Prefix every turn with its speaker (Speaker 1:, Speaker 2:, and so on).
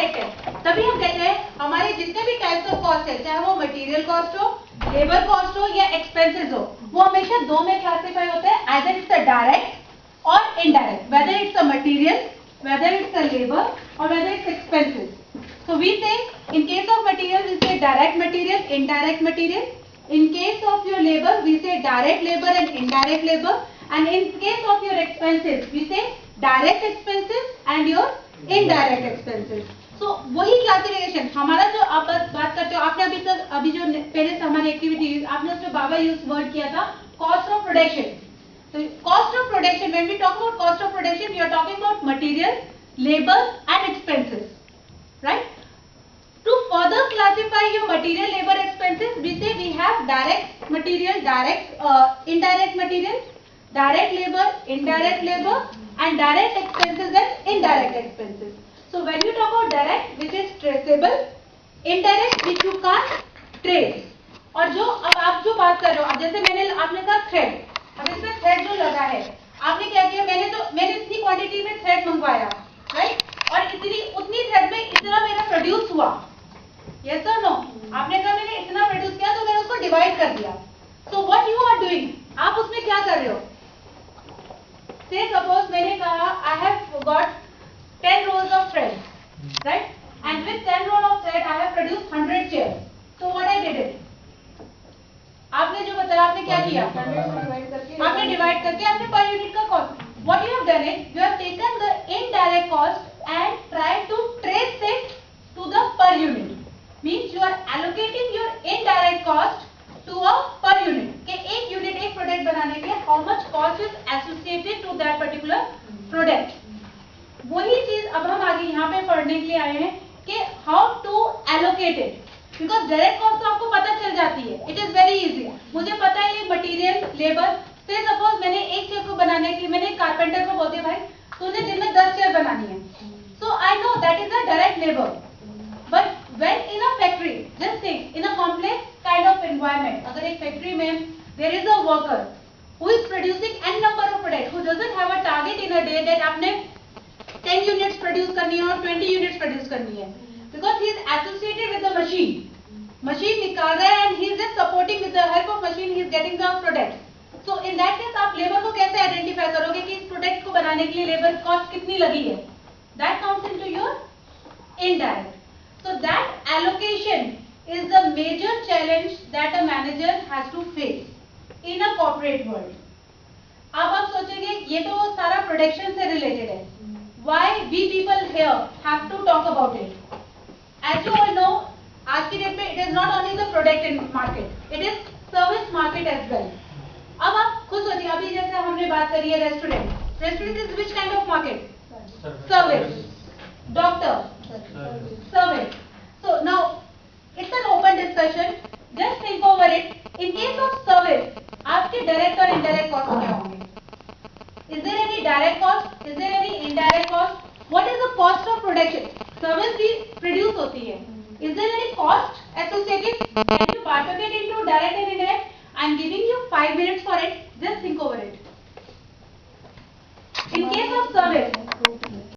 Speaker 1: Indirect है, तभी हम कहते हैं हमारे जितने भी टाइप्स ऑफ कॉस्ट है, चाहे वो मटेरियल कॉस्ट हो, लेबर कॉस्ट हो या एक्सपेंसेस हो, वो हमेशा दो में क्लासिफाई होते हैं, either it's a direct or indirect, whether it's a material, whether it's a labour or whether it's expenses. So we say in case of material we say direct material, indirect material. In case of your labor we say direct labor and indirect labor. And in case of your expenses we say direct expenses and your indirect expenses. So वही classification हमारा जो आप बात करते हो, आपने अभी जो पहले से हमारी एक्टिविटी आपने उसमें बाबा यूज वर्ड किया था cost of production. So cost of production, when we talk about cost of production we are talking about material, labor and expenses. Right? To further classify your material, labor, expenses, we say we have direct material, indirect material, direct labor, indirect labor, and direct expenses and indirect expenses. So when you talk about direct, which is traceable, indirect, which you can't trace. और जो अब आप जो बात कर रहे हो, अब जैसे आपने कहा थ्रेड, अब इसमें थ्रेड जो लगा है, आपने क्या किया, मैंने इतनी क्वांटिटी में थ्रेड मंगवाया, राइट, और उतनी थ्रेड में इतना मेरा प्रोड्यूस हुआ. यस और नो? आपने कहा मैंने इतना प्रोड्यूस किया तो मैंने उसको डिवाइड कर दिया. So what you are doing, आप उसमें क्या कर रहे हो? से सपोज मैंने कहा I have got 10 rolls of thread, right, and with 10 roll of thread I have produced 100 chair. So what I did it, आपने जो बताया, आपने क्या किया, आपने डिवाइड करके आपने पर यूनिट का cost. What you have done it, you have taken the indirect cost and try to trace it to the per unit. Means you are allocating your indirect cost to a per unit. कि एक unit एक product बनाने के लिए how much cost is associated to that particular product. वही चीज अब हम आगे यहाँ पे पढ़ने के लिए आए हैं कि how to allocate it. Because direct cost तो आपको पता चल जाती है. It is very easy. मुझे पता है ये मटेरियल, लेबर. से सपोज मैंने एक चेयर को बनाने के लिए मैंने कारपेंटर को बोल दिया भाई तूने दिन में 10 चेयर बनानी है. So I know that is a direct labor. But when in a factory, just think in a complex kind of environment, अगर एक factory में there is a worker who is producing n number of products, who doesn't have a target in a day that आपने 10 units produce करनी है और 20 units produce करनी है, because he is associated with the machine. Machine निकाल रहा है and he is just supporting with the help of machine he is getting the product. So in that case आप labor को कैसे identify करोगे कि इस product को बनाने के लिए labor cost कितनी लगी है? That comes into your indirect. So that allocation is the major challenge that a manager has to face in a corporate world. अब आप सोचेंगे ये तो सारा प्रोडक्शन से रिलेटेड है. Why we people here have to talk about it? As you all know, आज की डेट में it is not only the product in market, it is service market as well. अब आप खुद सोचिए, अभी जैसे हमने बात करी है restaurant. Restaurant is which kind of market? Service. Doctor. Service. So now it's an open discussion. Just think over it. In case of service, आपके direct और indirect cost क्या होंगे? Is there any direct cost? Is there any indirect cost? What is the cost of production? Service भी produce होती है. Is there any cost associated? Can you part of it into direct and indirect? I'm giving you 5 minutes for it. Just think over it. In case of service,